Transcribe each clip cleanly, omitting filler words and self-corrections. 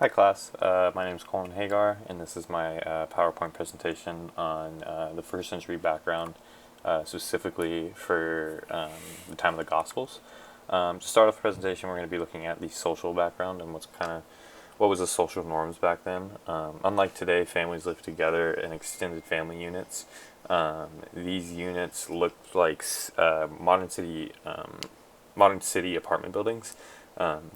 Hi class, my name is Colin Hagar, and this is my PowerPoint presentation on the first century background, specifically for the time of the Gospels. To start off the presentation, we're going to be looking at the social background and what was the social norms back then. Unlike today, families lived together in extended family units. These units looked like modern city apartment buildings. Um,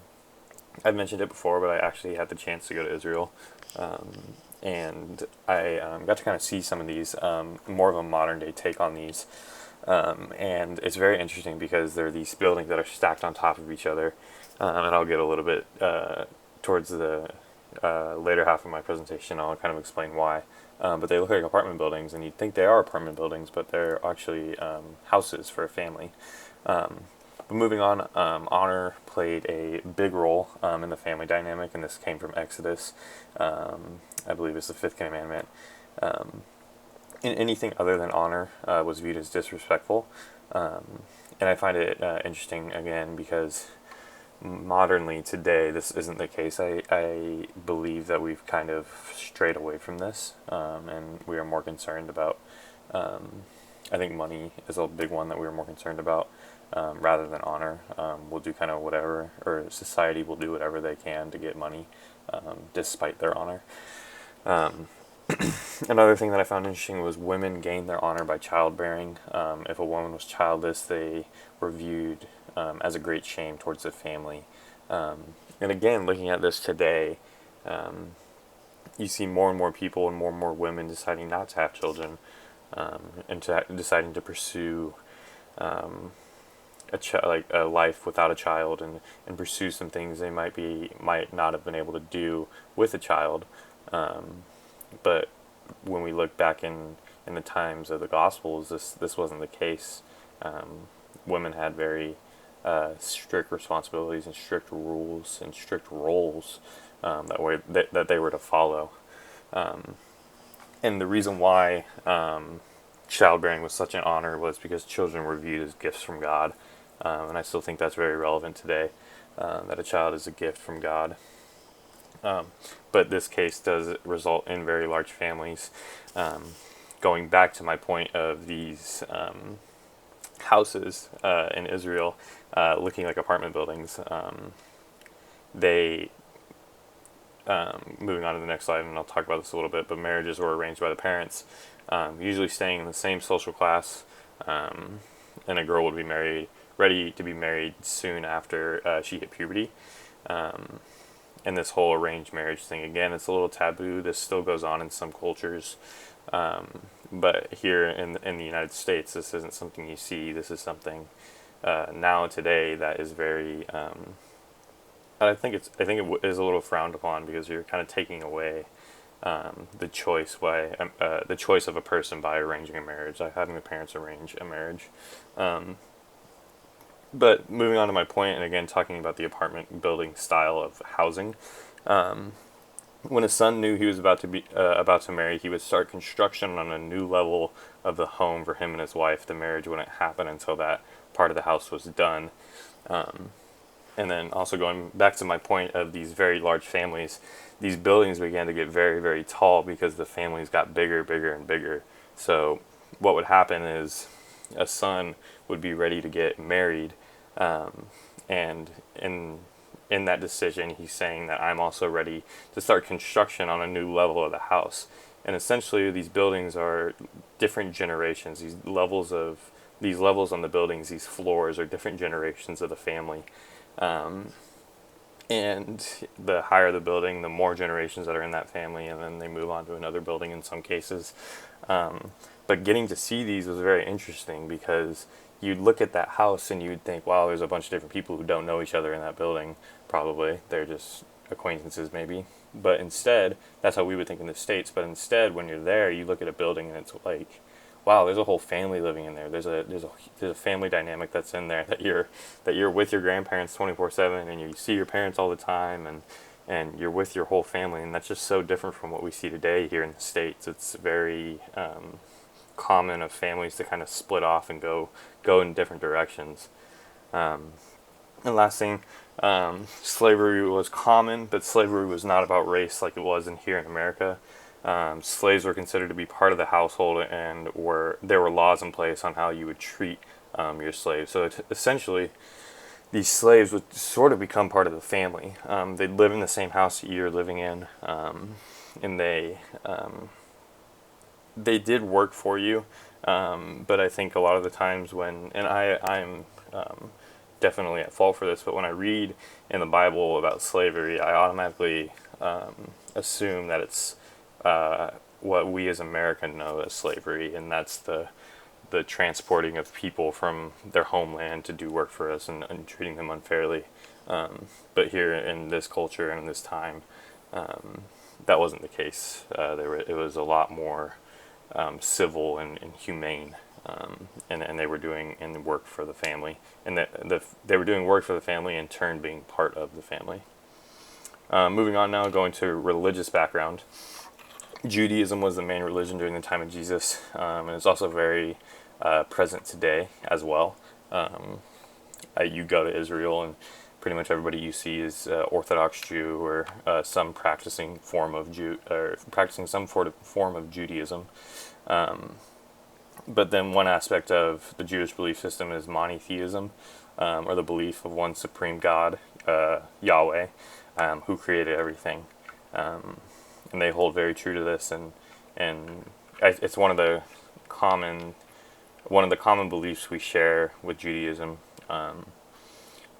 I've mentioned it before, but I actually had the chance to go to Israel, and I got to kind of see some of these, more of a modern day take on these. And it's very interesting because there are these buildings that are stacked on top of each other, and I'll get a little bit towards the later half of my presentation. I'll kind of explain why. But they look like apartment buildings, and you'd think they are apartment buildings, but they're actually houses for a family. But moving on, honor played a big role in the family dynamic, and this came from Exodus. I believe it's the fifth commandment. Um, Anything other than honor was viewed as disrespectful. And I find it interesting again because modernly today this isn't the case. I believe that we've kind of strayed away from this, and we are more concerned about. I think money is a big one that we are more concerned about rather than honor. We'll do kind of whatever, or society will do whatever they can to get money, despite their honor. Um, Another thing that I found interesting was women gained their honor by childbearing. If a woman was childless, they were viewed as a great shame towards the family. And again, looking at this today, um, you see more and more people and more women deciding not to have children, deciding to pursue um, like a life without a child, and pursue some things they might not have been able to do with a child. Um, but when we look back in the times of the Gospels, this wasn't the case. Women had very strict responsibilities and strict rules and strict roles that they were to follow. Um, and the reason why childbearing was such an honor was because children were viewed as gifts from God, and I still think that's very relevant today. That a child is a gift from God. Um, but this case does result in very large families. Um, Going back to my point of these houses in Israel looking like apartment buildings, they moving on to the next slide, and I'll talk about this a little bit. But marriages were arranged by the parents, usually staying in the same social class, um, and a girl would be ready to be married soon after she hit puberty. Um, and this whole arranged marriage thing, again, it's a little taboo. This still goes on in some cultures, but here in the United States, this isn't something you see. This is something now today that is very. I think it is a little frowned upon because you're kind of taking away the choice of a person by arranging a marriage, like having the parents arrange a marriage. Um, but moving on to my point, and again talking about the apartment building style of housing, um, when his son knew he was about to marry, he would start construction on a new level of the home for him and his wife. The marriage wouldn't happen until that part of the house was done. Um, and then also going back to my point of these very large families, these buildings began to get very, very tall because the families got bigger, bigger, and bigger. So what would happen is a son would be ready to get married, um, and in that decision, he's saying that I'm also ready to start construction on a new level of the house. And essentially, these buildings are different generations. These levels on the buildings, these floors, are different generations of the family. Um, and the higher the building, the more generations that are in that family, and then they move on to another building in some cases. Um, but getting to see these was very interesting because you'd look at that house and you'd think, wow, there's a bunch of different people who don't know each other in that building. Probably they're just acquaintances, maybe. But instead, that's how we would think in the States. But instead, when you're there, you look at a building and it's like, wow, there's a whole family living in there. There's a family dynamic that's in there, that you're with your grandparents 24/7, and you see your parents all the time, and you're with your whole family, and that's just so different from what we see today here in the States. It's very common of families to kind of split off and go in different directions. Um, and last thing, Slavery was common, but slavery was not about race like it was in here in America. Slaves were considered to be part of the household, and there were laws in place on how you would treat your slaves. So essentially, these slaves would sort of become part of the family. They'd live in the same house that you're living in, and they did work for you. But I think a lot of the times and I'm definitely at fault for this, but when I read in the Bible about slavery, I automatically assume that it's what we as Americans know as slavery, and that's the transporting of people from their homeland to do work for us and treating them unfairly. But here in this culture and in this time, that wasn't the case. It was a lot more civil and humane, and they were doing work for the family, and they were doing work for the family in turn being part of the family. Moving on now, going to religious background. Judaism was the main religion during the time of Jesus, and it's also very present today as well. You go to Israel, and pretty much everybody you see is Orthodox Jew or some practicing form of practicing some form of Judaism. But then one aspect of the Jewish belief system is monotheism, or the belief of one supreme God, Yahweh, who created everything. And they hold very true to this, and it's one of the common beliefs we share with Judaism.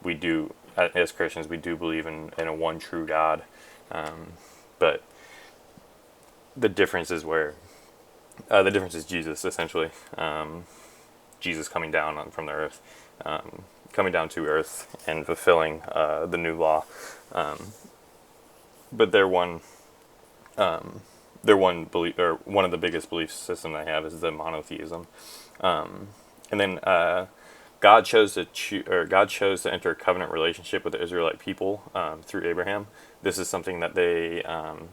We do, as Christians, we do believe in a one true God, but the difference is Jesus, essentially. Jesus coming down from the earth, coming down to earth and fulfilling the new law. But their one belief, or one of the biggest belief systems I have, is the monotheism. And then God chose to enter a covenant relationship with the Israelite people through Abraham. This is something that they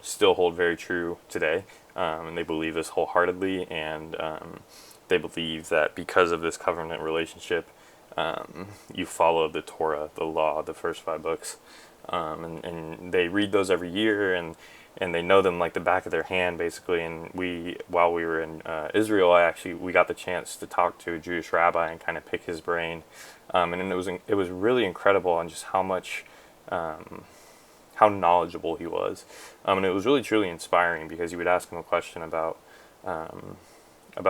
still hold very true today, and they believe this wholeheartedly. And they believe that because of this covenant relationship, you follow the Torah, the law, the first 5 books, and they read those every year, and they know them like the back of their hand, basically. And while we were in Israel, we got the chance to talk to a Jewish rabbi and kind of pick his brain, and it was really incredible on just how much, how knowledgeable he was, and it was really truly inspiring, because you would ask him a question about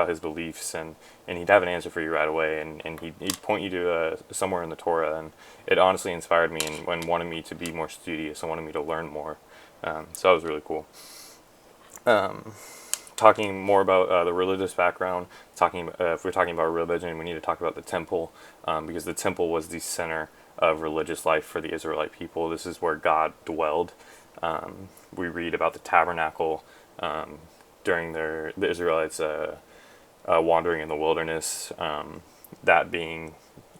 his beliefs, and he'd have an answer for you right away, and he'd point you to somewhere in the Torah, and it honestly inspired me and wanted me to be more studious and wanted me to learn more. So that was really cool. Talking more about the religious background, if we're talking about religion, we need to talk about the temple, because the temple was the center of religious life for the Israelite people. This is where God dwelled. We read about the tabernacle during the Israelites wandering in the wilderness, that being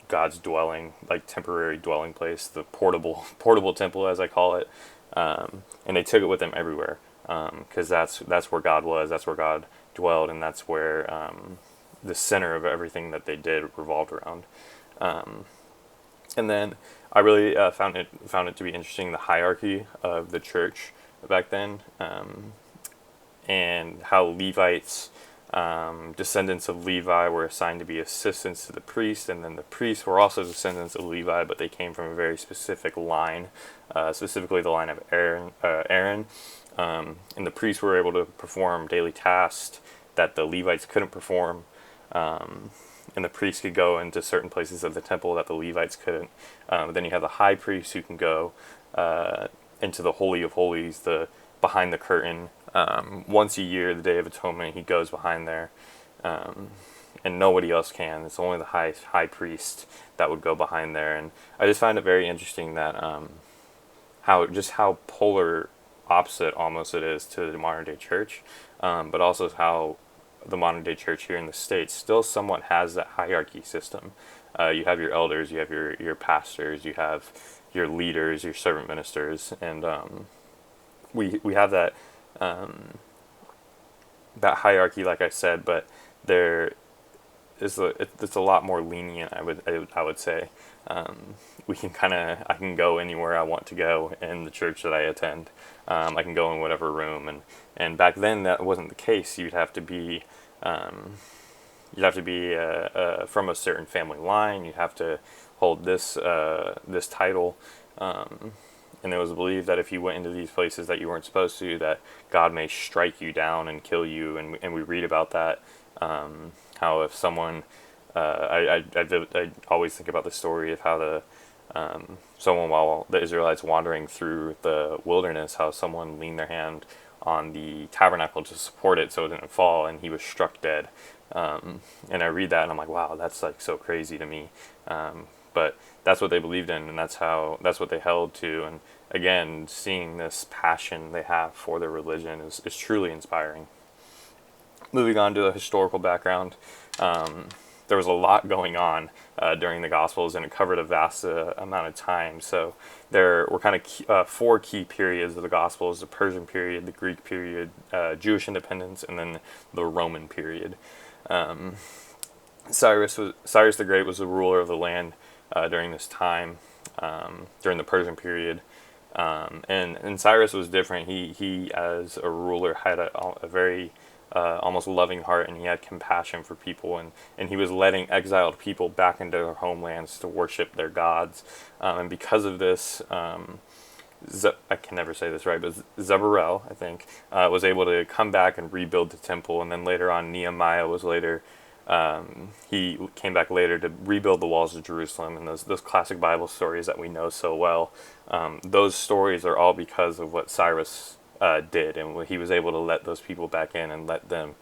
God's dwelling, like temporary dwelling place, the portable temple, as I call it. And they took it with them everywhere, because that's where God was, that's where God dwelled, and that's where the center of everything that they did revolved around. And then I really found it to be interesting, the hierarchy of the church back then, and how Levites, descendants of Levi, were assigned to be assistants to the priest, and then the priests were also descendants of Levi, but they came from a very specific line, specifically the line of Aaron, and the priests were able to perform daily tasks that the Levites couldn't perform, and the priests could go into certain places of the temple that the Levites couldn't. Then you have the high priest, who can go into the Holy of Holies, the behind the curtain. Once a year, the Day of Atonement, he goes behind there, and nobody else can. It's only the high priest that would go behind there. And I just find it very interesting that how polar opposite almost it is to the modern day church, but also how the modern day church here in the States still somewhat has that hierarchy system. You have your elders, you have your pastors, you have your leaders, your servant ministers, and we have that that hierarchy, like I said, but there is it's a lot more lenient. I would say, I can go anywhere I want to go in the church that I attend. I can go in whatever room, and back then that wasn't the case. Um, you'd have to be from a certain family line. You'd have to hold this title, and it was believed that if you went into these places that you weren't supposed to, that God may strike you down and kill you. And we read about that. How if someone, I always think about the story of how someone, while the Israelites wandering through the wilderness, how someone leaned their hand on the tabernacle to support it so it didn't fall, and he was struck dead. And I read that and I'm like, wow, that's like so crazy to me. But that's what they believed in, and that's what they held to. And again, seeing this passion they have for their religion is truly inspiring. Moving on to the historical background, there was a lot going on during the Gospels, and it covered a vast amount of time. So there were kind of four key periods of the Gospels: the Persian period, the Greek period, Jewish independence, and then the Roman period. Cyrus the Great was the ruler of the land during this time, during the Persian period. And Cyrus was different. He as a ruler had a very almost loving heart, and he had compassion for people, and he was letting exiled people back into their homelands to worship their gods. And because of this, I can never say this right, but Zerubbabel, I think, was able to come back and rebuild the temple. And then later on, Nehemiah was later, he came back later to rebuild the walls of Jerusalem. And those classic Bible stories that we know so well, those stories are all because of what Cyrus did, and he was able to let those people back in and let them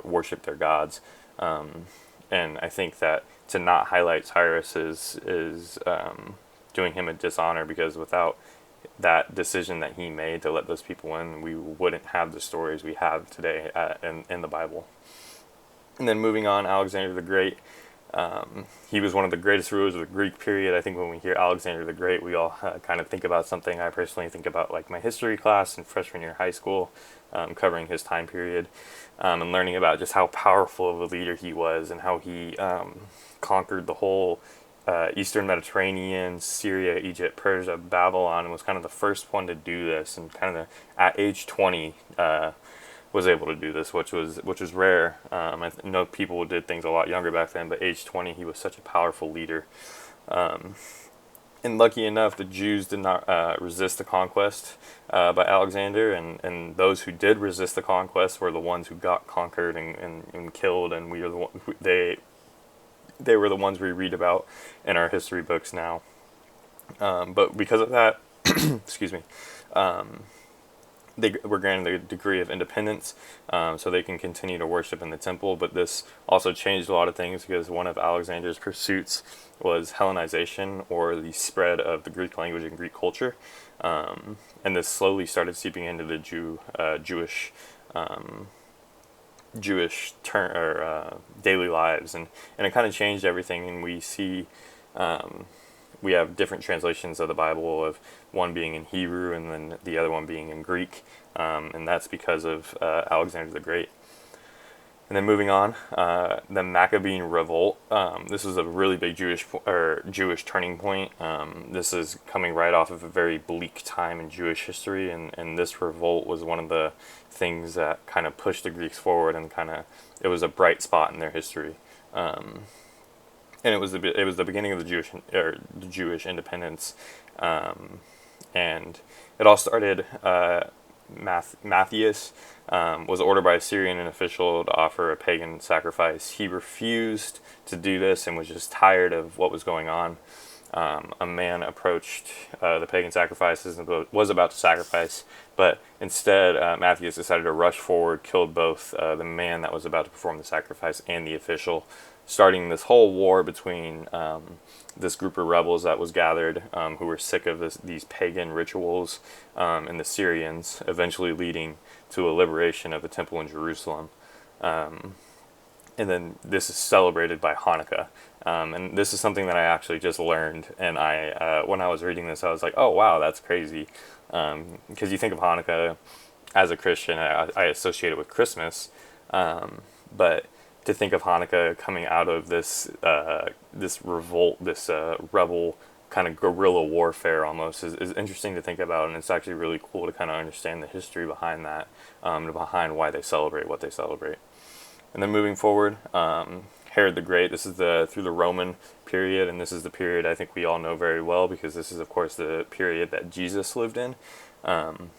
worship their gods. And I think that to not highlight Cyrus is doing him a dishonor, because without that decision that he made to let those people in, we wouldn't have the stories we have today in the Bible. And then moving on, Alexander the Great. He was one of the greatest rulers of the Greek period. I think when we hear Alexander the Great, we all kind of think about something. I personally think about like my history class in freshman year of high school, covering his time period, and learning about just how powerful of a leader he was, and how he conquered the whole Eastern Mediterranean, Syria, Egypt, Persia, Babylon, and was kind of the first one to do this. And kind of at age 20, was able to do this, which was rare. I know people did things a lot younger back then, but age 20, he was such a powerful leader. And lucky enough, the Jews did not resist the conquest by Alexander, and those who did resist the conquest were the ones who got conquered and killed, and they were the ones we read about in our history books now. But because of that, excuse me, they were granted a degree of independence, so they can continue to worship in the temple. But this also changed a lot of things, because one of Alexander's pursuits was Hellenization, or the spread of the Greek language and Greek culture. And this slowly started seeping into the Jewish daily lives, and it kind of changed everything. And we see we have different translations of the Bible, of one being in Hebrew and then the other one being in Greek, and that's because of Alexander the Great. And then moving on, the Maccabean Revolt. This is a really big Jewish turning point. This is coming right off of a very bleak time in Jewish history, and this revolt was one of the things that kind of pushed the Greeks forward, and it was a bright spot in their history. And it was the beginning of the Jewish independence, and it all started. Matthias was ordered by a Syrian official to offer a pagan sacrifice. He refused to do this and was just tired of what was going on. A man approached the pagan sacrifices and was about to sacrifice, but instead Matthias decided to rush forward, killed both the man that was about to perform the sacrifice and the official, starting this whole war between this group of rebels that was gathered, who were sick of these pagan rituals, and the Syrians, eventually leading to a liberation of the temple in Jerusalem. And then this is celebrated by Hanukkah. And this is something that I actually just learned, and when I was reading this, I was like, oh wow, that's crazy. Because you think of Hanukkah as a Christian, I associate it with Christmas, but to think of Hanukkah coming out of this revolt, this rebel kind of guerrilla warfare almost is interesting to think about, and it's actually really cool to kind of understand the history behind that, and behind why they celebrate what they celebrate. And then moving forward, Herod the Great. This is through the Roman period, and this is the period I think we all know very well because this is, of course, the period that Jesus lived in. And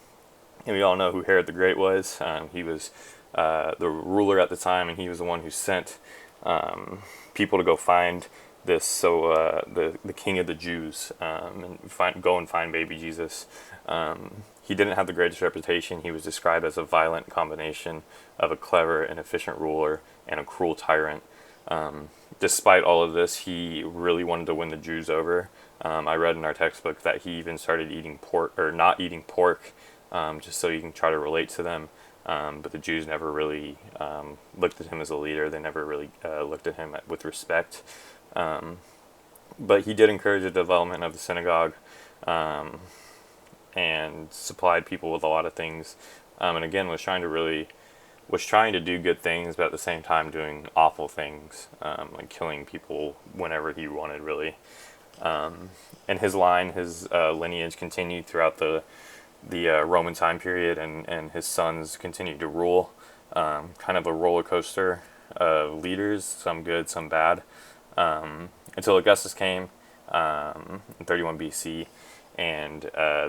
we all know who Herod the Great was. He was the ruler at the time, and he was the one who sent people to go find the king of the Jews, and go and find baby Jesus. He didn't have the greatest reputation. He was described as a violent combination of a clever and efficient ruler and a cruel tyrant. Despite all of this, he really wanted to win the Jews over. I read in our textbook that he even started eating pork, or not eating pork, just so he can try to relate to them. But the Jews never really looked at him as a leader. They never really looked at him with respect. But he did encourage the development of the synagogue, and supplied people with a lot of things. And again, was trying to do good things, but at the same time doing awful things, like killing people whenever he wanted, really. And his lineage continued throughout the Roman time period, and his sons continued to rule. Kind of a roller coaster of leaders, some good, some bad, until Augustus came in 31 BC, and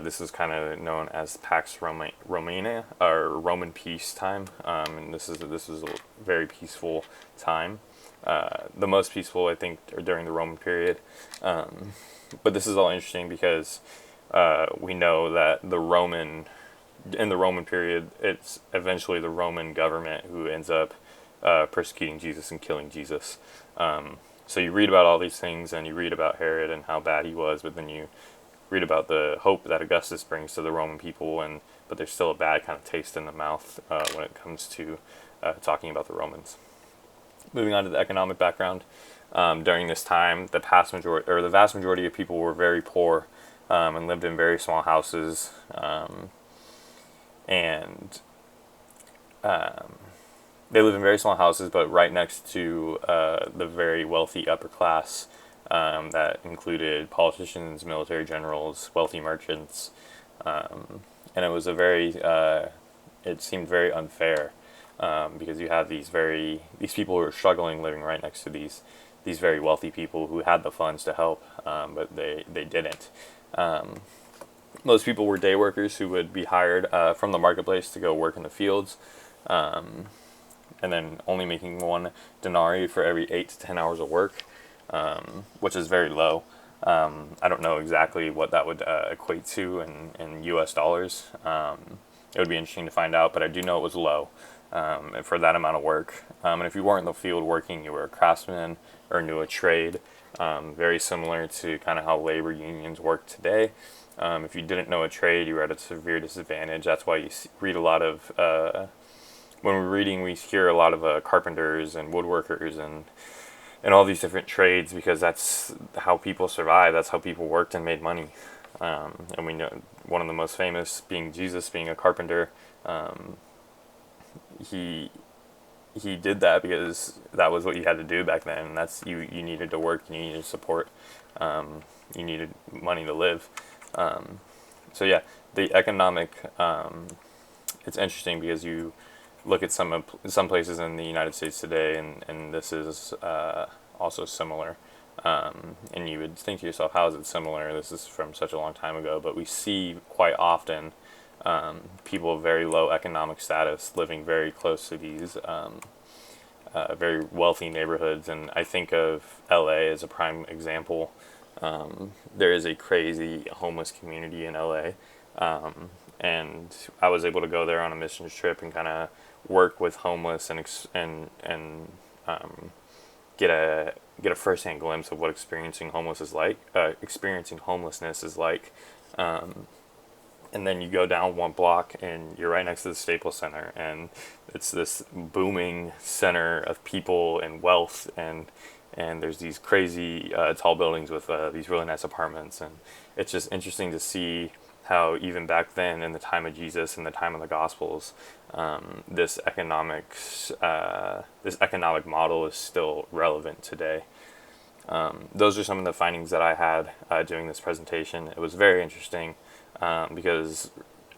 this is kind of known as Pax Romana, or Roman peace time. And this is a very peaceful time, the most peaceful, I think, during the Roman period. But this is all interesting because we know that in the Roman period, it's eventually the Roman government who ends up persecuting Jesus and killing Jesus. So you read about all these things, and you read about Herod and how bad he was, but then you read about the hope that Augustus brings to the Roman people, but there's still a bad kind of taste in the mouth when it comes to talking about the Romans. Moving on to the economic background, during this time, the vast majority of people were very poor, and lived in very small houses, they lived in very small houses, but right next to the very wealthy upper class, that included politicians, military generals, wealthy merchants, and it was it seemed very unfair, because you have these people who are struggling living right next to these very wealthy people who had the funds to help, but they didn't. Most people were day workers who would be hired from the marketplace to go work in the fields, and then only making 1 denarii for every 8 to 10 hours of work, which is very low. I don't know exactly what that would equate to in US dollars. It would be interesting to find out, but I do know it was low for that amount of work. And if you weren't in the field working, you were a craftsman or knew a trade, very similar to kind of how labor unions work today. If you didn't know a trade, you were at a severe disadvantage. That's why you read a lot of, when we're reading, we hear a lot of carpenters and woodworkers and all these different trades, because that's how people survived. That's how people worked and made money. And we know one of the most famous being Jesus, being a carpenter. He did that because that was what you had to do back then. And that's you needed to work, you needed support, you needed money to live. So yeah, the economic, it's interesting because you look at some places in the United States today, and this is also similar. And you would think to yourself, how is it similar? This is from such a long time ago, but we see quite often people of very low economic status living very close to these very wealthy neighborhoods. And I think of LA as a prime example. There is a crazy homeless community in LA, and I was able to go there on a missions trip and kind of work with homeless and get a first-hand glimpse of what experiencing homelessness is like. And then you go down 1 block and you're right next to the Staples Center, and it's this booming center of people and wealth, and there's these crazy tall buildings with these really nice apartments, and it's just interesting to see how even back then in the time of Jesus and the time of the Gospels, this economic model is still relevant today. Those are some of the findings that I had doing this presentation. It was very interesting because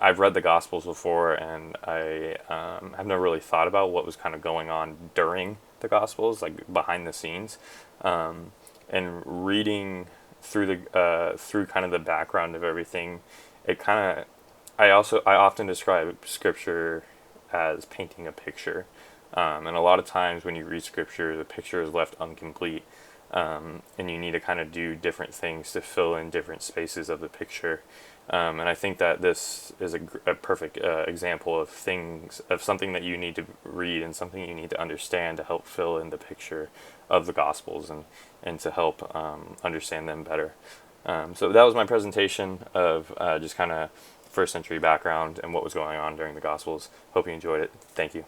I've read the Gospels before, and I have never really thought about what was kind of going on during the Gospels, like behind the scenes, and reading through through kind of the background of everything. It kind of I often describe Scripture as painting a picture, and a lot of times when you read Scripture, the picture is left incomplete, and you need to kind of do different things to fill in different spaces of the picture. And I think that this is a perfect example of something that you need to read and something you need to understand to help fill in the picture of the Gospels, and to help understand them better. So that was my presentation of just kind of first century background and what was going on during the Gospels. Hope you enjoyed it. Thank you.